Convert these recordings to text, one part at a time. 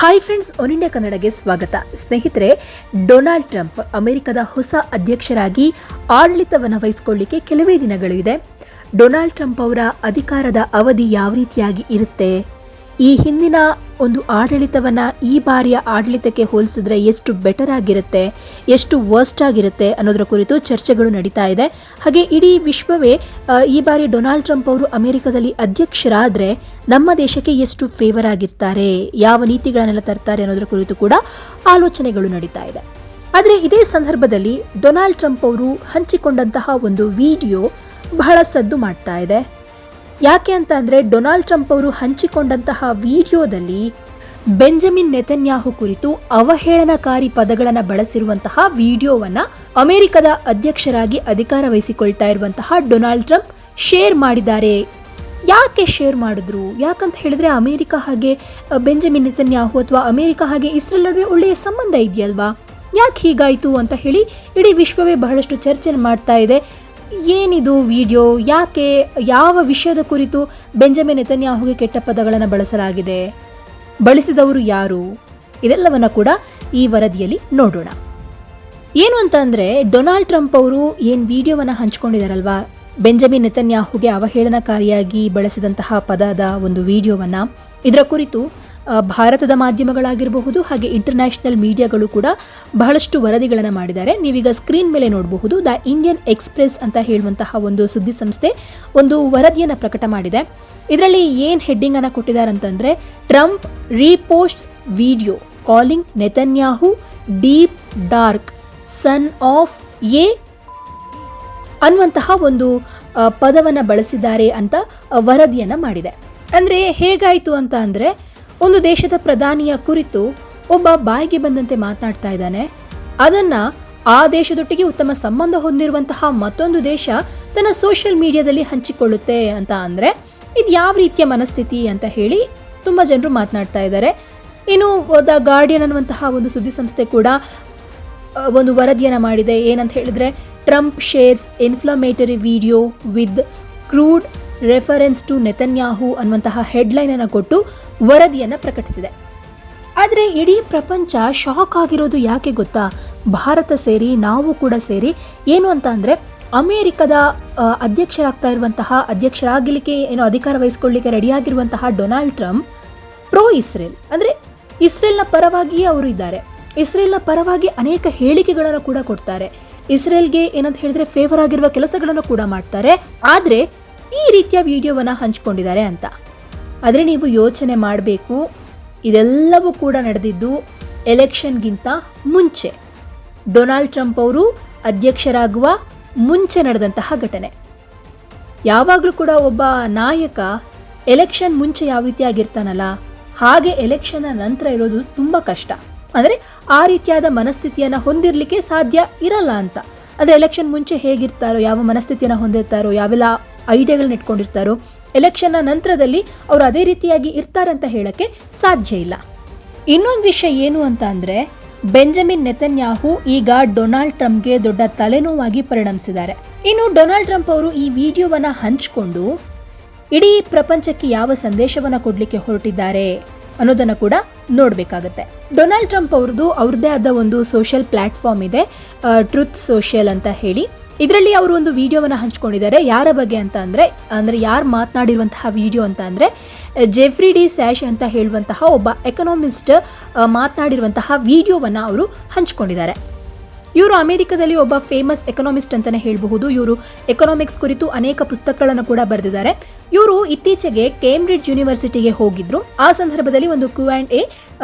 Hi friends, one India ಕನ್ನಡಗೆ ಸ್ವಾಗತ. ಸ್ನೇಹಿತರೆ, Donald Trump ಅಮೆರಿಕದ ಹೊಸ ಅಧ್ಯಕ್ಷರಾಗಿ ಆಡಳಿತವನ್ನು ವಹಿಸಿಕೊಳ್ಳಿಕ್ಕೆ ಕೆಲವೇ ದಿನಗಳು ಇದೆ. ಡೊನಾಲ್ಡ್ ಟ್ರಂಪ್ ಅವರ ಅಧಿಕಾರದ ಅವಧಿ ಯಾವ ರೀತಿಯಾಗಿ ಇರುತ್ತೆ, ಈ ಹಿಂದಿನ ಒಂದು ಆಡಳಿತವನ್ನು ಈ ಬಾರಿಯ ಆಡಳಿತಕ್ಕೆ ಹೋಲಿಸಿದ್ರೆ ಎಷ್ಟು ಬೆಟರ್ ಆಗಿರುತ್ತೆ, ಎಷ್ಟು ವರ್ಸ್ಟ್ ಆಗಿರುತ್ತೆ ಅನ್ನೋದರ ಕುರಿತು ಚರ್ಚೆಗಳು ನಡೀತಾ ಇದೆ. ಹಾಗೆ ಇಡೀ ವಿಶ್ವವೇ ಈ ಬಾರಿ ಡೊನಾಲ್ಡ್ ಟ್ರಂಪ್ ಅವರು ಅಮೆರಿಕದಲ್ಲಿ ಅಧ್ಯಕ್ಷರಾದರೆ ನಮ್ಮ ದೇಶಕ್ಕೆ ಎಷ್ಟು ಫೇವರ್ ಆಗಿರ್ತಾರೆ, ಯಾವ ನೀತಿಗಳನ್ನೆಲ್ಲ ತರ್ತಾರೆ ಅನ್ನೋದರ ಕುರಿತು ಕೂಡ ಆಲೋಚನೆಗಳು ನಡೀತಾ ಇದೆ. ಆದರೆ ಇದೇ ಸಂದರ್ಭದಲ್ಲಿ ಡೊನಾಲ್ಡ್ ಟ್ರಂಪ್ ಅವರು ಹಂಚಿಕೊಂಡಂತಹ ಒಂದು ವಿಡಿಯೋ ಬಹಳ ಸದ್ದು ಮಾಡ್ತಾ ಇದೆ. ಯಾಕೆ ಅಂತ ಅಂದರೆ, ಡೊನಾಲ್ಡ್ ಟ್ರಂಪ್ ಅವರು ಹಂಚಿಕೊಂಡಂತಹ ವಿಡಿಯೋದಲ್ಲಿ ಬೆಂಜಮಿನ್ ನೆತನ್ಯಾಹು ಕುರಿತು ಅವಹೇಳನಕಾರಿ ಪದಗಳನ್ನು ಬಳಸಿರುವಂತಹ ವಿಡಿಯೋವನ್ನು ಅಮೆರಿಕದ ಅಧ್ಯಕ್ಷರಾಗಿ ಅಧಿಕಾರ ವಹಿಸಿಕೊಳ್ತಾ ಇರುವಂತಹ ಡೊನಾಲ್ಡ್ ಟ್ರಂಪ್ ಶೇರ್ ಮಾಡಿದ್ದಾರೆ. ಯಾಕೆ ಶೇರ್ ಮಾಡಿದ್ರು? ಯಾಕಂತ ಹೇಳಿದ್ರೆ, ಅಮೆರಿಕ ಹಾಗೆ ಬೆಂಜಮಿನ್ ನೆತನ್ಯಾಹು ಅಥವಾ ಅಮೆರಿಕ ಹಾಗೆ ಇಸ್ರೇಲ್ ನಡುವೆ ಒಳ್ಳೆಯ ಸಂಬಂಧ ಇದೆಯಲ್ವಾ, ಯಾಕೆ ಹೀಗಾಯಿತು ಅಂತ ಹೇಳಿ ಇಡೀ ವಿಶ್ವವೇ ಬಹಳಷ್ಟು ಚರ್ಚೆ ಮಾಡ್ತಾ ಇದೆ. ಏನಿದು ವಿಡಿಯೋ, ಯಾಕೆ, ಯಾವ ವಿಷಯದ ಕುರಿತು ಬೆಂಜಮಿನ್ ನೆತನ್ಯಾಹುಗೆ ಕೆಟ್ಟ ಪದಗಳನ್ನು ಬಳಸಲಾಗಿದೆ, ಬಳಸಿದವರು ಯಾರು, ಇದೆಲ್ಲವನ್ನ ಕೂಡ ಈ ವರದಿಯಲ್ಲಿ ನೋಡೋಣ. ಏನು ಅಂತ ಅಂದರೆ, ಡೊನಾಲ್ಡ್ ಟ್ರಂಪ್ ಅವರು ಏನು ವಿಡಿಯೋವನ್ನು ಹಂಚ್ಕೊಂಡಿದ್ದಾರಲ್ವಾ, ಬೆಂಜಮಿನ್ ನೆತನ್ಯಾಹುಗೆ ಅವಹೇಳನಕಾರಿಯಾಗಿ ಬಳಸಿದಂತಹ ಪದದ ಒಂದು ವಿಡಿಯೋವನ್ನು, ಇದರ ಕುರಿತು ಭಾರತದ ಮಾಧ್ಯಮಗಳಾಗಿರಬಹುದು ಹಾಗೆ ಇಂಟರ್ನ್ಯಾಷನಲ್ ಮೀಡಿಯಾಗಳು ಕೂಡ ಬಹಳಷ್ಟು ವರದಿಗಳನ್ನು ಮಾಡಿದ್ದಾರೆ. ನೀವೀಗ ಸ್ಕ್ರೀನ್ ಮೇಲೆ ನೋಡಬಹುದು. ದ ಇಂಡಿಯನ್ ಎಕ್ಸ್ಪ್ರೆಸ್ ಅಂತ ಹೇಳುವಂತಹ ಒಂದು ಸುದ್ದಿ ಸಂಸ್ಥೆ ಒಂದು ವರದಿಯನ್ನು ಪ್ರಕಟ ಮಾಡಿದೆ. ಇದರಲ್ಲಿ ಏನು ಹೆಡ್ಡಿಂಗ್ ಅನ್ನು ಕೊಟ್ಟಿದ್ದಾರೆ ಅಂತಂದರೆ, Trump reposts video calling Netanyahu deep dark son of a ಅನ್ನುವಂತಹ ಒಂದು ಪದವನ್ನು ಬಳಸಿದ್ದಾರೆ ಅಂತ ವರದಿಯನ್ನು ಮಾಡಿದೆ. ಅಂದರೆ ಹೇಗಾಯಿತು ಅಂತ ಅಂದರೆ, ಒಂದು ದೇಶದ ಪ್ರಧಾನಿಯ ಕುರಿತು ಒಬ್ಬ ಬಾಯಿಗೆ ಬಂದಂತೆ ಮಾತನಾಡ್ತಾ ಇದ್ದಾನೆ, ಅದನ್ನು ಆ ದೇಶದೊಟ್ಟಿಗೆ ಉತ್ತಮ ಸಂಬಂಧ ಹೊಂದಿರುವಂತಹ ಮತ್ತೊಂದು ದೇಶ ತನ್ನ ಸೋಷಿಯಲ್ ಮೀಡಿಯಾದಲ್ಲಿ ಹಂಚಿಕೊಳ್ಳುತ್ತೆ ಅಂತ ಅಂದರೆ ಇದು ಯಾವ ರೀತಿಯ ಮನಸ್ಥಿತಿ ಅಂತ ಹೇಳಿ ತುಂಬ ಜನರು ಮಾತನಾಡ್ತಾ ಇದ್ದಾರೆ. ಇನ್ನು ದ ಗಾರ್ಡಿಯನ್ ಅನ್ನುವಂತಹ ಒಂದು ಸುದ್ದಿ ಸಂಸ್ಥೆ ಕೂಡ ಒಂದು ವರದಿಯನ್ನು ಮಾಡಿದೆ. ಏನಂತ ಹೇಳಿದ್ರೆ, Trump shares inflammatory video with crude reference to Netanyahu ಅನ್ನುವಂತಹ ಹೆಡ್ಲೈನ್ ಅನ್ನು ಕೊಟ್ಟು ವರದಿಯನ್ನು ಪ್ರಕಟಿಸಿದೆ. ಆದರೆ ಇಡೀ ಪ್ರಪಂಚ ಶಾಕ್ ಆಗಿರೋದು ಯಾಕೆ ಗೊತ್ತಾ? ಭಾರತ ಸೇರಿ, ನಾವು ಕೂಡ ಸೇರಿ. ಏನು ಅಂತ ಅಂದರೆ, ಅಮೇರಿಕದ ಅಧ್ಯಕ್ಷರಾಗಲಿಕ್ಕೆ ಏನೋ ಅಧಿಕಾರ ವಹಿಸಿಕೊಳ್ಳಲಿಕ್ಕೆ ರೆಡಿಯಾಗಿರುವಂತಹ ಡೊನಾಲ್ಡ್ ಟ್ರಂಪ್ ಪ್ರೋ ಇಸ್ರೇಲ್, ಅಂದರೆ ಇಸ್ರೇಲ್ನ ಪರವಾಗಿಯೇ ಅವರು ಇದ್ದಾರೆ. ಇಸ್ರೇಲ್ನ ಪರವಾಗಿ ಅನೇಕ ಹೇಳಿಕೆಗಳನ್ನು ಕೂಡ ಕೊಡ್ತಾರೆ. ಇಸ್ರೇಲ್ಗೆ ಏನಂತ ಹೇಳಿದ್ರೆ ಫೇವರ್ ಆಗಿರುವ ಕೆಲಸಗಳನ್ನು ಕೂಡ ಮಾಡ್ತಾರೆ. ಆದರೆ ಈ ರೀತಿಯ ವಿಡಿಯೋವನ್ನು ಹಂಚಿಕೊಂಡಿದ್ದಾರೆ ಅಂತ. ಆದರೆ ನೀವು ಯೋಚನೆ ಮಾಡಬೇಕು, ಇದೆಲ್ಲವೂ ಕೂಡ ನಡೆದಿದ್ದು ಎಲೆಕ್ಷನ್ಗಿಂತ ಮುಂಚೆ, ಡೊನಾಲ್ಡ್ ಟ್ರಂಪ್ ಅವರು ಅಧ್ಯಕ್ಷರಾಗುವ ಮುಂಚೆ ನಡೆದಂತಹ ಘಟನೆ. ಯಾವಾಗಲೂ ಕೂಡ ಒಬ್ಬ ನಾಯಕ ಎಲೆಕ್ಷನ್ ಮುಂಚೆ ಯಾವ ರೀತಿಯಾಗಿರ್ತಾನಲ್ಲ, ಹಾಗೆ ಎಲೆಕ್ಷನ್ನ ನಂತರ ಇರೋದು ತುಂಬ ಕಷ್ಟ. ಅಂದರೆ ಆ ರೀತಿಯಾದ ಮನಸ್ಥಿತಿಯನ್ನು ಹೊಂದಿರಲಿಕ್ಕೆ ಸಾಧ್ಯ ಇರಲ್ಲ ಅಂತ. ಅಂದರೆ ಎಲೆಕ್ಷನ್ ಮುಂಚೆ ಹೇಗಿರ್ತಾರೋ, ಯಾವ ಮನಸ್ಥಿತಿಯನ್ನು ಹೊಂದಿರ್ತಾರೋ, ಯಾವೆಲ್ಲ ಐಡಿಯಾಗಳನ್ನ ಇಟ್ಕೊಂಡಿರ್ತಾರೋ, ಎಲೆಕ್ಷನ್ನ ನಂತರದಲ್ಲಿ ಅವರು ಅದೇ ರೀತಿಯಾಗಿ ಇರ್ತಾರಂತ ಹೇಳಕ್ಕೆ ಸಾಧ್ಯ ಇಲ್ಲ. ಇನ್ನೊಂದು ವಿಷಯ ಏನು ಅಂತ ಅಂದರೆ, ಬೆಂಜಮಿನ್ ನೆತನ್ಯಾಹು ಈಗ ಡೊನಾಲ್ಡ್ ಟ್ರಂಪ್ಗೆ ದೊಡ್ಡ ತಲೆನೋವಾಗಿ ಪರಿಣಮಿಸಿದ್ದಾರೆ. ಇನ್ನು ಡೊನಾಲ್ಡ್ ಟ್ರಂಪ್ ಅವರು ಈ ವಿಡಿಯೋವನ್ನು ಹಂಚಿಕೊಂಡು ಇಡೀ ಪ್ರಪಂಚಕ್ಕೆ ಯಾವ ಸಂದೇಶವನ್ನು ಕೊಡಲಿಕ್ಕೆ ಹೊರಟಿದ್ದಾರೆ ಅನ್ನೋದನ್ನು ಕೂಡ ನೋಡಬೇಕಾಗತ್ತೆ. ಡೊನಾಲ್ಡ್ ಟ್ರಂಪ್ ಅವ್ರದ್ದೇ ಆದ ಒಂದು ಸೋಷಿಯಲ್ ಪ್ಲಾಟ್ಫಾರ್ಮ್ ಇದೆ, ಟ್ರುತ್ ಸೋಷಿಯಲ್ ಅಂತ ಹೇಳಿ. ಇದರಲ್ಲಿ ಅವರು ಒಂದು ವಿಡಿಯೋವನ್ನು ಹಂಚ್ಕೊಂಡಿದ್ದಾರೆ. ಯಾರ ಬಗ್ಗೆ ಅಂತ ಅಂದರೆ ಯಾರು ಮಾತನಾಡಿರುವಂತಹ ವಿಡಿಯೋ ಅಂತ ಅಂದರೆ, ಜೆಫ್ರಿ ಡಿ ಸ್ಯಾಶ್ ಅಂತ ಹೇಳುವಂತಹ ಒಬ್ಬ ಎಕನಾಮಿಸ್ಟ್ ಮಾತನಾಡಿರುವಂತಹ ವಿಡಿಯೋವನ್ನು ಅವರು ಹಂಚ್ಕೊಂಡಿದ್ದಾರೆ. ಇವರು ಅಮೆರಿಕದಲ್ಲಿ ಒಬ್ಬ ಫೇಮಸ್ ಎಕನಾಮಿಸ್ಟ್ ಅಂತಲೇ ಹೇಳಬಹುದು. ಇವರು ಎಕನಾಮಿಕ್ಸ್ ಕುರಿತು ಅನೇಕ ಪುಸ್ತಕಗಳನ್ನು ಕೂಡ ಬರೆದಿದ್ದಾರೆ. ಇವರು ಇತ್ತೀಚೆಗೆ ಕೇಂಬ್ರಿಡ್ಜ್ ಯೂನಿವರ್ಸಿಟಿಗೆ ಹೋಗಿದ್ರು. ಆ ಸಂದರ್ಭದಲ್ಲಿ ಒಂದು Q&A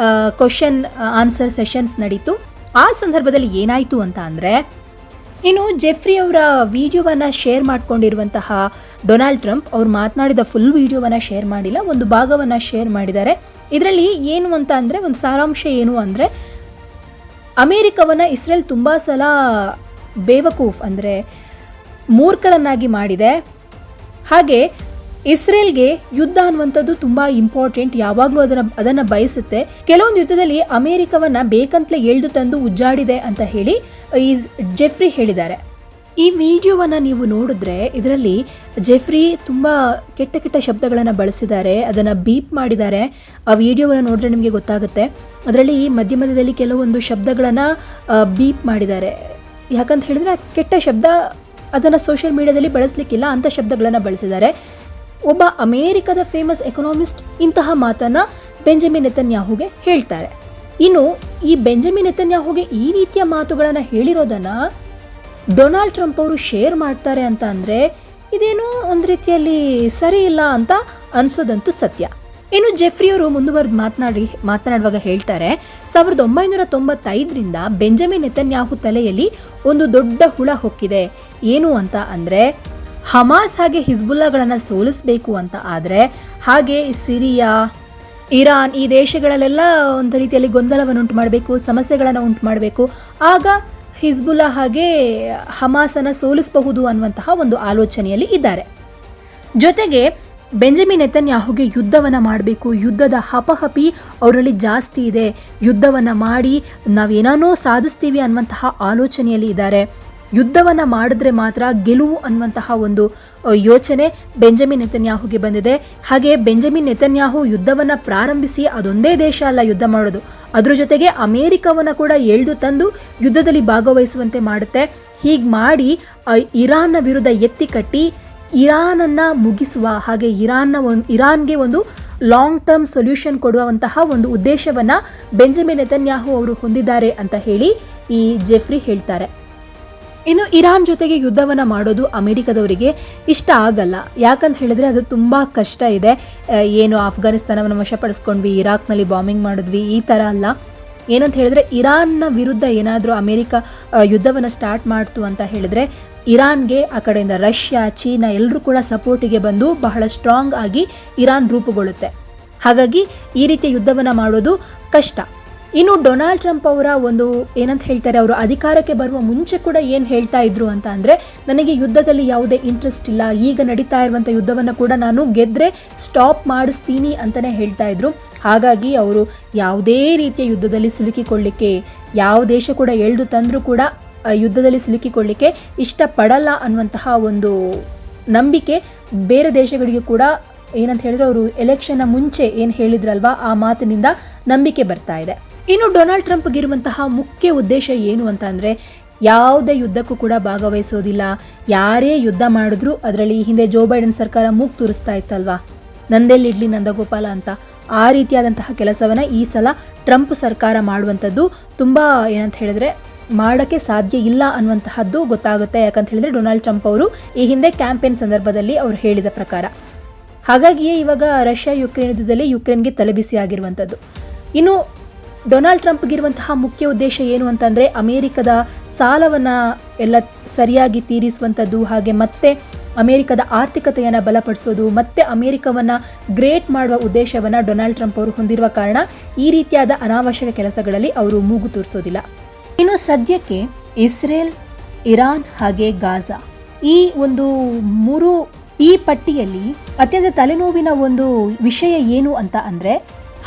ಕ್ವಶನ್ ಆನ್ಸರ್ ಸೆಷನ್ಸ್ ನಡೀತು. ಆ ಸಂದರ್ಭದಲ್ಲಿ ಏನಾಯಿತು ಅಂತ ಅಂದರೆ, ಇನ್ನು ಜೆಫ್ರಿ ಅವರ ವಿಡಿಯೋವನ್ನು ಶೇರ್ ಮಾಡ್ಕೊಂಡಿರುವಂತಹ ಡೊನಾಲ್ಡ್ ಟ್ರಂಪ್ ಅವರು ಮಾತನಾಡಿದ ಫುಲ್ ವಿಡಿಯೋವನ್ನು ಶೇರ್ ಮಾಡಿಲ್ಲ, ಒಂದು ಭಾಗವನ್ನು ಶೇರ್ ಮಾಡಿದ್ದಾರೆ. ಇದರಲ್ಲಿ ಏನು ಅಂತ ಅಂದರೆ, ಒಂದು ಸಾರಾಂಶ ಏನು ಅಂದರೆ, ಅಮೇರಿಕವನ್ನು ಇಸ್ರೇಲ್ ತುಂಬ ಸಲ ಬೇವಕೂಫ್ ಅಂದರೆ ಮೂರ್ಖರನ್ನಾಗಿ ಮಾಡಿದೆ. ಹಾಗೆ ಇಸ್ರೇಲ್ಗೆ ಯುದ್ಧ ಅನ್ನುವಂಥದ್ದು ತುಂಬ ಇಂಪಾರ್ಟೆಂಟ್, ಯಾವಾಗಲೂ ಅದನ್ನು ಬಯಸುತ್ತೆ. ಕೆಲವೊಂದು ಯುದ್ಧದಲ್ಲಿ ಅಮೇರಿಕವನ್ನು ಬೇಕಂತಲೇ ಎಳೆದು ತಂದು ಉಜ್ಜಾಡಿದೆ ಅಂತ ಹೇಳಿ ಈ ಜೆಫ್ರಿ ಹೇಳಿದ್ದಾರೆ. ಈ ವಿಡಿಯೋವನ್ನು ನೀವು ನೋಡಿದ್ರೆ ಇದರಲ್ಲಿ ಜೆಫ್ರಿ ತುಂಬ ಕೆಟ್ಟ ಕೆಟ್ಟ ಶಬ್ದಗಳನ್ನು ಬಳಸಿದ್ದಾರೆ, ಅದನ್ನು ಬೀಪ್ ಮಾಡಿದ್ದಾರೆ. ಆ ವಿಡಿಯೋವನ್ನು ನೋಡಿದ್ರೆ ನಿಮಗೆ ಗೊತ್ತಾಗುತ್ತೆ. ಅದರಲ್ಲಿ ಮಧ್ಯದಲ್ಲಿ ಕೆಲವೊಂದು ಶಬ್ದಗಳನ್ನು ಬೀಪ್ ಮಾಡಿದ್ದಾರೆ. ಯಾಕಂತ ಹೇಳಿದ್ರೆ ಕೆಟ್ಟ ಶಬ್ದ ಅದನ್ನು ಸೋಷಿಯಲ್ ಮೀಡಿಯಾದಲ್ಲಿ ಬಳಸಲಿಕ್ಕಿಲ್ಲ, ಅಂಥ ಶಬ್ದಗಳನ್ನು ಬಳಸಿದ್ದಾರೆ. ಒಬ್ಬ ಅಮೇರಿಕದ ಫೇಮಸ್ ಎಕನಾಮಿಸ್ಟ್ ಇಂತಹ ಮಾತನ್ನು ಬೆಂಜಮಿನ್ ನೆತನ್ಯಾಹುಗೆ ಹೇಳ್ತಾರೆ. ಇನ್ನು ಈ ಬೆಂಜಮಿನ್ ನೆತನ್ಯಾಹುಗೆ ಈ ರೀತಿಯ ಮಾತುಗಳನ್ನು ಹೇಳಿರೋದನ್ನು ಡೊನಾಲ್ಡ್ ಟ್ರಂಪ್ ಅವರು ಶೇರ್ ಮಾಡ್ತಾರೆ ಅಂತ ಅಂದರೆ ಇದೇನೋ ಒಂದು ರೀತಿಯಲ್ಲಿ ಸರಿ ಇಲ್ಲ ಅಂತ ಅನಿಸೋದಂತೂ ಸತ್ಯ. ಇನ್ನು ಜೆಫ್ರಿ ಅವರು ಮುಂದುವರೆದು ಮಾತನಾಡುವಾಗ ಹೇಳ್ತಾರೆ, 1995ರಿಂದ ಬೆಂಜಮಿನ್ ನೆತನ್ಯಾಹು ತಲೆಯಲ್ಲಿ ಒಂದು ದೊಡ್ಡ ಹುಳ ಹೊಕ್ಕಿದೆ. ಏನು ಅಂತ ಅಂದರೆ ಹಮಾಸ್ ಹಾಗೆ ಹಿಜ್ಬುಲ್ಲಾಗಳನ್ನು ಸೋಲಿಸಬೇಕು ಅಂತ ಆದರೆ, ಹಾಗೆ ಸಿರಿಯಾ, ಇರಾನ್ ಈ ದೇಶಗಳಲ್ಲೆಲ್ಲ ಒಂದು ರೀತಿಯಲ್ಲಿ ಗೊಂದಲವನ್ನು ಉಂಟು ಮಾಡಬೇಕು, ಸಮಸ್ಯೆಗಳನ್ನು ಉಂಟು ಮಾಡಬೇಕು, ಆಗ ಹಿಜ್ಬುಲ್ಲಾ ಹಾಗೆ ಹಮಾಸನ್ನು ಸೋಲಿಸಬಹುದು ಅನ್ನುವಂತಹ ಒಂದು ಆಲೋಚನೆಯಲ್ಲಿ ಇದ್ದಾರೆ. ಜೊತೆಗೆ ಬೆಂಜಮಿನ್ ನೆತನ್ಯಾಹುಗೆ ಯುದ್ಧವನ್ನು ಮಾಡಬೇಕು, ಯುದ್ಧದ ಹಪಹಪಿ ಅವರಲ್ಲಿ ಜಾಸ್ತಿ ಇದೆ, ಯುದ್ಧವನ್ನು ಮಾಡಿ ನಾವೇನೋ ಸಾಧಿಸ್ತೀವಿ ಅನ್ನುವಂತಹ ಆಲೋಚನೆಯಲ್ಲಿ ಇದ್ದಾರೆ. ಯುದ್ಧವನ್ನು ಮಾಡಿದ್ರೆ ಮಾತ್ರ ಗೆಲುವು ಅನ್ನುವಂತಹ ಒಂದು ಯೋಚನೆ ಬೆಂಜಮಿನ್ ನೆತನ್ಯಾಹುಗೆ ಬಂದಿದೆ. ಹಾಗೆ ಬೆಂಜಮಿನ್ ನೆತನ್ಯಾಹು ಯುದ್ಧವನ್ನು ಪ್ರಾರಂಭಿಸಿ ಅದೊಂದೇ ದೇಶ ಅಲ್ಲ ಯುದ್ಧ ಮಾಡೋದು, ಅದ್ರ ಜೊತೆಗೆ ಅಮೇರಿಕವನ್ನು ಕೂಡ ಎಳೆದು ತಂದು ಯುದ್ಧದಲ್ಲಿ ಭಾಗವಹಿಸುವಂತೆ ಮಾಡುತ್ತೆ. ಹೀಗೆ ಮಾಡಿ ಇರಾನ್ನ ವಿರುದ್ಧ ಎತ್ತಿ ಕಟ್ಟಿ ಇರಾನನ್ನು ಮುಗಿಸುವ ಹಾಗೆ ಇರಾನ್ಗೆ ಒಂದು ಲಾಂಗ್ ಟರ್ಮ್ ಸೊಲ್ಯೂಷನ್ ಕೊಡುವಂತಹ ಒಂದು ಉದ್ದೇಶವನ್ನು ಬೆಂಜಮಿನ್ ನೆತನ್ಯಾಹು ಅವರು ಹೊಂದಿದ್ದಾರೆ ಅಂತ ಹೇಳಿ ಈ ಜೆಫ್ರಿ ಹೇಳ್ತಾರೆ. ಇನ್ನು ಇರಾನ್ ಜೊತೆಗೆ ಯುದ್ಧವನ್ನು ಮಾಡೋದು ಅಮೆರಿಕದವರಿಗೆ ಇಷ್ಟ ಆಗಲ್ಲ. ಯಾಕಂತ ಹೇಳಿದ್ರೆ ಅದು ತುಂಬ ಕಷ್ಟ ಇದೆ. ಏನು ಅಫ್ಘಾನಿಸ್ತಾನವನ್ನು ವಶಪಡಿಸ್ಕೊಂಡ್ವಿ, ಇರಾಕ್ನಲ್ಲಿ ಬಾಂಬಿಂಗ್ ಮಾಡಿದ್ವಿ, ಈ ಥರ ಅಲ್ಲ. ಏನಂತ ಹೇಳಿದ್ರೆ ಇರಾನ್ನ ವಿರುದ್ಧ ಏನಾದರೂ ಅಮೆರಿಕ ಯುದ್ಧವನ್ನು ಸ್ಟಾರ್ಟ್ ಮಾಡ್ತು ಅಂತ ಹೇಳಿದ್ರೆ ಇರಾನ್ಗೆ ಆ ಕಡೆಯಿಂದ ರಷ್ಯಾ, ಚೀನಾ ಎಲ್ಲರೂ ಕೂಡ ಸಪೋರ್ಟಿಗೆ ಬಂದು ಬಹಳ ಸ್ಟ್ರಾಂಗ್ ಆಗಿ ಇರಾನ್ ರೂಪುಗೊಳ್ಳುತ್ತೆ. ಹಾಗಾಗಿ ಈ ರೀತಿಯ ಯುದ್ಧವನ್ನು ಮಾಡೋದು ಕಷ್ಟ. ಇನ್ನು ಡೊನಾಲ್ಡ್ ಟ್ರಂಪ್ ಅವರ ಒಂದು ಏನಂತ ಹೇಳ್ತಾರೆ, ಅವರು ಅಧಿಕಾರಕ್ಕೆ ಬರುವ ಮುಂಚೆ ಕೂಡ ಏನು ಹೇಳ್ತಾ ಇದ್ರು ಅಂತ ಅಂದರೆ, ನನಗೆ ಯುದ್ಧದಲ್ಲಿ ಯಾವುದೇ ಇಂಟ್ರೆಸ್ಟ್ ಇಲ್ಲ, ಈಗ ನಡೀತಾ ಇರುವಂಥ ಯುದ್ಧವನ್ನು ಕೂಡ ನಾನು ಗೆದ್ದರೆ ಸ್ಟಾಪ್ ಮಾಡಿಸ್ತೀನಿ ಅಂತಲೇ ಹೇಳ್ತಾ ಇದ್ರು. ಹಾಗಾಗಿ ಅವರು ಯಾವುದೇ ರೀತಿಯ ಯುದ್ಧದಲ್ಲಿ ಸಿಲುಕಿಕೊಳ್ಳಿಕ್ಕೆ ಯಾವ ದೇಶ ಕೂಡ ಎಳೆದು ತಂದರೂ ಕೂಡ ಯುದ್ಧದಲ್ಲಿ ಸಿಲುಕಿಕೊಳ್ಳಿಕ್ಕೆ ಇಷ್ಟಪಡಲ್ಲ ಅನ್ನುವಂತಹ ಒಂದು ನಂಬಿಕೆ ಬೇರೆ ದೇಶಗಳಿಗೆ ಕೂಡ ಏನಂತ ಹೇಳಿದ್ರೆ ಅವರು ಎಲೆಕ್ಷನ್ನ ಮುಂಚೆ ಏನು ಹೇಳಿದ್ರಲ್ವಾ ಆ ಮಾತಿನಿಂದ ನಂಬಿಕೆ ಬರ್ತಾ ಇದೆ. ಇನ್ನು ಡೊನಾಲ್ಡ್ ಟ್ರಂಪ್ಗಿರುವಂತಹ ಮುಖ್ಯ ಉದ್ದೇಶ ಏನು ಅಂತ ಅಂದರೆ, ಯಾವುದೇ ಯುದ್ಧಕ್ಕೂ ಕೂಡ ಭಾಗವಹಿಸೋದಿಲ್ಲ, ಯಾರೇ ಯುದ್ಧ ಮಾಡಿದ್ರೂ ಅದರಲ್ಲಿ ಹಿಂದೆ ಜೋ ಬೈಡನ್ ಸರ್ಕಾರ ಮೂಗು ತೂರಿಸ್ತಾ ಇತ್ತಲ್ವಾ, ನಂದೆಲ್ಲಿಡ್ಲಿ ನಂದಗೋಪಾಲ ಅಂತ, ಆ ರೀತಿಯಾದಂತಹ ಕೆಲಸವನ್ನು ಈ ಸಲ ಟ್ರಂಪ್ ಸರ್ಕಾರ ಮಾಡುವಂಥದ್ದು ತುಂಬ ಏನಂತ ಹೇಳಿದ್ರೆ ಮಾಡೋಕ್ಕೆ ಸಾಧ್ಯ ಇಲ್ಲ ಅನ್ನುವಂತಹದ್ದು ಗೊತ್ತಾಗುತ್ತೆ. ಯಾಕಂತ ಹೇಳಿದ್ರೆ ಡೊನಾಲ್ಡ್ ಟ್ರಂಪ್ ಅವರು ಈ ಹಿಂದೆ ಕ್ಯಾಂಪೇನ್ ಸಂದರ್ಭದಲ್ಲಿ ಅವರು ಹೇಳಿದ ಪ್ರಕಾರ. ಹಾಗಾಗಿಯೇ ಇವಾಗ ರಷ್ಯಾ ಯುಕ್ರೇನ್ ಯುದ್ಧದಲ್ಲಿ ಯುಕ್ರೇನ್ಗೆ ತಲೆಬಿಸಿ ಆಗಿರುವಂಥದ್ದು. ಇನ್ನು ಡೊನಾಲ್ಡ್ ಟ್ರಂಪ್ಗಿರುವಂತಹ ಮುಖ್ಯ ಉದ್ದೇಶ ಏನು ಅಂತಂದರೆ, ಅಮೇರಿಕದ ಸಾಲವನ್ನು ಎಲ್ಲ ಸರಿಯಾಗಿ ತೀರಿಸುವಂಥದ್ದು, ಹಾಗೆ ಮತ್ತೆ ಅಮೇರಿಕದ ಆರ್ಥಿಕತೆಯನ್ನು ಬಲಪಡಿಸೋದು, ಮತ್ತೆ ಅಮೇರಿಕವನ್ನು ಗ್ರೇಟ್ ಮಾಡುವ ಉದ್ದೇಶವನ್ನು ಡೊನಾಲ್ಡ್ ಟ್ರಂಪ್ ಅವರು ಹೊಂದಿರುವ ಕಾರಣ ಈ ರೀತಿಯಾದ ಅನಾವಶ್ಯಕ ಕೆಲಸಗಳಲ್ಲಿ ಅವರು ಮೂಗು ತೂರಿಸೋದಿಲ್ಲ. ಇನ್ನು ಸದ್ಯಕ್ಕೆ ಇಸ್ರೇಲ್, ಇರಾನ್ ಹಾಗೆ ಗಾಜಾ ಈ ಒಂದು ಮೂರು ಈ ಪಟ್ಟಿಯಲ್ಲಿ ಅತ್ಯಂತ ತಲೆನೋವಿನ ಒಂದು ವಿಷಯ ಏನು ಅಂತ ಅಂದರೆ,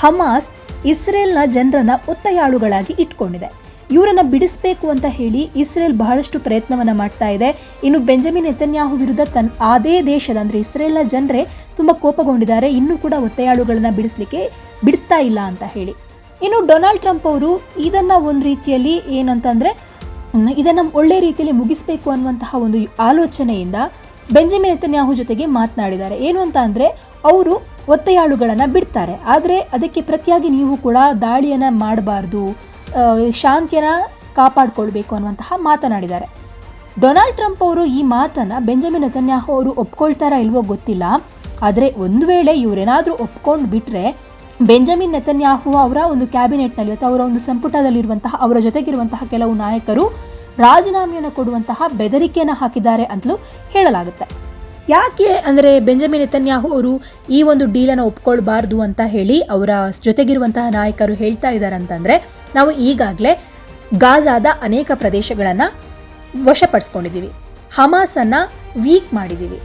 ಹಮಾಸ್ ಇಸ್ರೇಲ್ನ ಜನರನ್ನ ಒತ್ತೆಯಾಳುಗಳಾಗಿ ಇಟ್ಕೊಂಡಿದೆ. ಇವರನ್ನು ಬಿಡಿಸಬೇಕು ಅಂತ ಹೇಳಿ ಇಸ್ರೇಲ್ ಬಹಳಷ್ಟು ಪ್ರಯತ್ನವನ್ನು ಮಾಡ್ತಾ ಇದೆ. ಇನ್ನು ಬೆಂಜಮಿನ್ ನೆತನ್ಯಾಹು ವಿರುದ್ಧ ಅದೇ ದೇಶದ ಅಂದರೆ ಇಸ್ರೇಲ್ನ ಜನರೇ ತುಂಬ ಕೋಪಗೊಂಡಿದ್ದಾರೆ, ಇನ್ನೂ ಕೂಡ ಒತ್ತೆಯಾಳುಗಳನ್ನು ಬಿಡಿಸ್ತಾ ಇಲ್ಲ ಅಂತ ಹೇಳಿ. ಇನ್ನು ಡೊನಾಲ್ಡ್ ಟ್ರಂಪ್ ಅವರು ಇದನ್ನು ಒಂದು ರೀತಿಯಲ್ಲಿ ಏನಂತಂದರೆ, ಇದನ್ನು ಒಳ್ಳೆ ರೀತಿಯಲ್ಲಿ ಮುಗಿಸಬೇಕು ಅನ್ನುವಂತಹ ಒಂದು ಆಲೋಚನೆಯಿಂದ ಬೆಂಜಮಿನ್ ನೆತನ್ಯಾಹು ಜೊತೆಗೆ ಮಾತನಾಡಿದ್ದಾರೆ. ಏನು ಅಂತ ಅಂದರೆ, ಅವರು ಒತ್ತೆಯಾಳುಗಳನ್ನು ಬಿಡ್ತಾರೆ, ಆದರೆ ಅದಕ್ಕೆ ಪ್ರತಿಯಾಗಿ ನೀವು ಕೂಡ ದಾಳಿಯನ್ನು ಮಾಡಬಾರ್ದು, ಶಾಂತಿಯನ್ನು ಕಾಪಾಡಿಕೊಳ್ಬೇಕು ಅನ್ನುವಂತಹ ಮಾತನಾಡಿದ್ದಾರೆ. ಡೊನಾಲ್ಡ್ ಟ್ರಂಪ್ ಅವರು ಈ ಮಾತನ್ನು ಬೆಂಜಮಿನ್ ನೆತನ್ಯಾಹು ಅವರು ಒಪ್ಕೊಳ್ತಾರಾ ಇಲ್ವೋ ಗೊತ್ತಿಲ್ಲ. ಆದರೆ ಒಂದು ವೇಳೆ ಇವರೇನಾದರೂ ಒಪ್ಕೊಂಡು ಬಿಟ್ಟರೆ ಬೆಂಜಮಿನ್ ನೆತನ್ಯಾಹು ಅವರ ಒಂದು ಕ್ಯಾಬಿನೆಟ್ನಲ್ಲಿ ಅಥವಾ ಅವರ ಒಂದು ಸಂಪುಟದಲ್ಲಿರುವಂತಹ ಅವರ ಜೊತೆಗಿರುವಂತಹ ಕೆಲವು ನಾಯಕರು ರಾಜೀನಾಮೆಯನ್ನು ಕೊಡುವಂತಹ ಬೆದರಿಕೆಯನ್ನು ಹಾಕಿದ್ದಾರೆ ಅಂತಲೂ ಹೇಳಲಾಗುತ್ತೆ. ಯಾಕೆ ಅಂದರೆ ಬೆಂಜಮಿನ್ ನೆತನ್ಯಾಹು ಅವರು ಈ ಒಂದು ಡೀಲನ್ನು ಒಪ್ಕೊಳ್ಬಾರ್ದು ಅಂತ ಹೇಳಿ ಅವರ ಜೊತೆಗಿರುವಂತಹ ನಾಯಕರು ಹೇಳ್ತಾ ಇದ್ದಾರೆ ಅಂತಂದರೆ, ನಾವು ಈಗಾಗಲೇ ಗಾಜಾದ ಅನೇಕ ಪ್ರದೇಶಗಳನ್ನು ವಶಪಡಿಸ್ಕೊಂಡಿದ್ದೀವಿ, ಹಮಾಸನ್ನು ವೀಕ್ ಮಾಡಿದ್ದೀವಿ.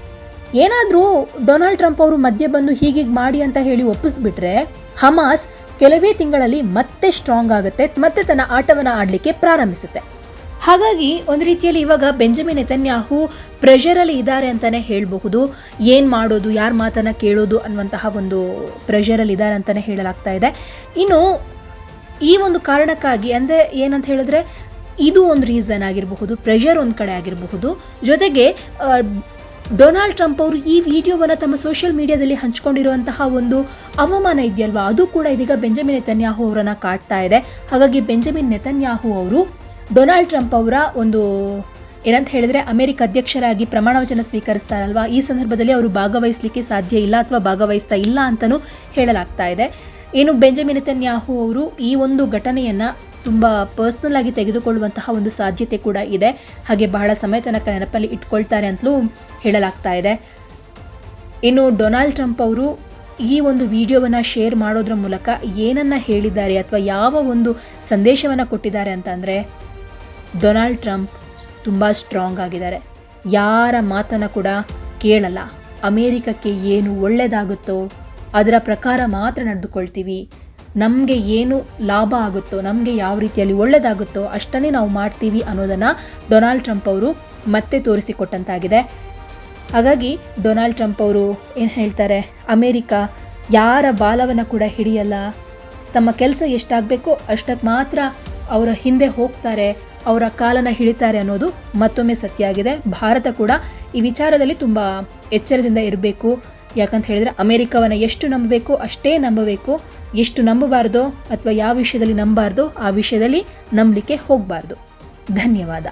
ಏನಾದರೂ ಡೊನಾಲ್ಡ್ ಟ್ರಂಪ್ ಅವರು ಮಧ್ಯೆ ಬಂದು ಹೀಗೆ ಮಾಡಿ ಅಂತ ಹೇಳಿ ಒಪ್ಪಿಸ್ಬಿಟ್ರೆ ಹಮಾಸ್ ಕೆಲವೇ ತಿಂಗಳಲ್ಲಿ ಮತ್ತೆ ಸ್ಟ್ರಾಂಗ್ ಆಗುತ್ತೆ, ಮತ್ತೆ ತನ್ನ ಆಟವನ್ನು ಆಡಲಿಕ್ಕೆ ಪ್ರಾರಂಭಿಸುತ್ತೆ. ಹಾಗಾಗಿ ಒಂದು ರೀತಿಯಲ್ಲಿ ಇವಾಗ ಬೆಂಜಮಿನ್ ನೆತನ್ಯಾಹು ಪ್ರೆಷರಲ್ಲಿ ಇದ್ದಾರೆ ಅಂತಲೇ ಹೇಳಬಹುದು. ಏನು ಮಾಡೋದು, ಯಾರ ಮಾತನ್ನು ಕೇಳೋದು ಅನ್ನುವಂತಹ ಒಂದು ಪ್ರೆಷರಲ್ಲಿ ಇದ್ದಾರೆ ಅಂತಲೇ ಹೇಳಲಾಗ್ತಾ ಇದೆ. ಇನ್ನು ಈ ಒಂದು ಕಾರಣಕ್ಕಾಗಿ ಅಂದರೆ ಏನಂತ ಹೇಳಿದ್ರೆ ಇದು ಒಂದು ರೀಸನ್ ಆಗಿರಬಹುದು, ಪ್ರೆಷರ್ ಒಂದು ಕಡೆ ಆಗಿರಬಹುದು. ಜೊತೆಗೆ ಡೊನಾಲ್ಡ್ ಟ್ರಂಪ್ ಅವರು ಈ ವಿಡಿಯೋವನ್ನು ತಮ್ಮ ಸೋಷಿಯಲ್ ಮೀಡಿಯಾದಲ್ಲಿ ಹಂಚ್ಕೊಂಡಿರುವಂತಹ ಒಂದು ಅವಮಾನ ಇದೆಯಲ್ವಾ, ಅದು ಕೂಡ ಇದೀಗ ಬೆಂಜಮಿನ್ ನೆತನ್ಯಾಹು ಅವರನ್ನು ಕಾಡ್ತಾ ಇದೆ. ಹಾಗಾಗಿ ಬೆಂಜಮಿನ್ ನೆತನ್ಯಾಹು ಅವರು ಡೊನಾಲ್ಡ್ ಟ್ರಂಪ್ ಅವರ ಒಂದು ಏನಂತ ಹೇಳಿದ್ರೆ ಅಮೆರಿಕ ಅಧ್ಯಕ್ಷರಾಗಿ ಪ್ರಮಾಣ ವಚನ ಸ್ವೀಕರಿಸ್ತಾರಲ್ವಾ, ಈ ಸಂದರ್ಭದಲ್ಲಿ ಅವರು ಭಾಗವಹಿಸಲಿಕ್ಕೆ ಸಾಧ್ಯ ಇಲ್ಲ ಅಥವಾ ಭಾಗವಹಿಸ್ತಾ ಇಲ್ಲ ಅಂತಲೂ ಹೇಳಲಾಗ್ತಾ ಇದೆ. ಏನು ಬೆಂಜಮಿನ್ ನೆತನ್ಯಾಹು ಅವರು ಈ ಒಂದು ಘಟನೆಯನ್ನು ತುಂಬ ಪರ್ಸ್ನಲ್ ಆಗಿ ತೆಗೆದುಕೊಳ್ಳುವಂತಹ ಒಂದು ಸಾಧ್ಯತೆ ಕೂಡ ಇದೆ. ಹಾಗೆ ಬಹಳ ಸಮಯ ತನಕ ನೆನಪಲ್ಲಿ ಇಟ್ಕೊಳ್ತಾರೆ ಅಂತಲೂ ಹೇಳಲಾಗ್ತಾ ಇದೆ. ಇನ್ನು ಡೊನಾಲ್ಡ್ ಟ್ರಂಪ್ ಅವರು ಈ ಒಂದು ವಿಡಿಯೋವನ್ನು ಶೇರ್ ಮಾಡೋದ್ರ ಮೂಲಕ ಏನನ್ನ ಹೇಳಿದ್ದಾರೆ ಅಥವಾ ಯಾವ ಒಂದು ಸಂದೇಶವನ್ನು ಕೊಟ್ಟಿದ್ದಾರೆ ಅಂತಂದರೆ, ಡೊನಾಲ್ಡ್ ಟ್ರಂಪ್ ತುಂಬ ಸ್ಟ್ರಾಂಗ್ ಆಗಿದ್ದಾರೆ, ಯಾರ ಮಾತನ್ನು ಕೂಡ ಕೇಳಲ್ಲ, ಅಮೇರಿಕಕ್ಕೆ ಏನು ಒಳ್ಳೆಯದಾಗುತ್ತೋ ಅದರ ಪ್ರಕಾರ ಮಾತ್ರ ನಡೆದುಕೊಳ್ತೀವಿ, ನಮಗೆ ಏನು ಲಾಭ ಆಗುತ್ತೋ, ನಮಗೆ ಯಾವ ರೀತಿಯಲ್ಲಿ ಒಳ್ಳೆಯದಾಗುತ್ತೋ ಅಷ್ಟನ್ನೇ ನಾವು ಮಾಡ್ತೀವಿ ಅನ್ನೋದನ್ನು ಡೊನಾಲ್ಡ್ ಟ್ರಂಪ್ ಅವರು ಮತ್ತೆ ತೋರಿಸಿಕೊಟ್ಟಂತಾಗಿದೆ. ಹಾಗಾಗಿ ಡೊನಾಲ್ಡ್ ಟ್ರಂಪ್ ಅವರು ಏನು ಹೇಳ್ತಾರೆ, ಅಮೇರಿಕ ಯಾರ ಬಾಲವನ್ನು ಕೂಡ ಹಿಡಿಯಲ್ಲ, ತಮ್ಮ ಕೆಲಸ ಎಷ್ಟಾಗಬೇಕೋ ಅಷ್ಟಕ್ಕೆ ಮಾತ್ರ ಅವರ ಹಿಂದೆ ಹೋಗ್ತಾರೆ, ಅವರ ಕಾಲನ್ನು ಹಿಡಿತಾರೆ ಅನ್ನೋದು ಮತ್ತೊಮ್ಮೆ ಸತ್ಯ ಆಗಿದೆ. ಭಾರತ ಕೂಡ ಈ ವಿಚಾರದಲ್ಲಿ ತುಂಬ ಎಚ್ಚರದಿಂದ ಇರಬೇಕು. ಯಾಕಂತ ಹೇಳಿದರೆ ಅಮೇರಿಕವನ್ನು ಎಷ್ಟು ನಂಬಬೇಕು ಅಷ್ಟೇ ನಂಬಬೇಕು, ಎಷ್ಟು ನಂಬಬಾರ್ದೋ ಅಥವಾ ಯಾವ ವಿಷಯದಲ್ಲಿ ನಂಬಬಾರ್ದೋ ಆ ವಿಷಯದಲ್ಲಿ ನಂಬಲಿಕ್ಕೆ ಹೋಗಬಾರ್ದು. ಧನ್ಯವಾದ.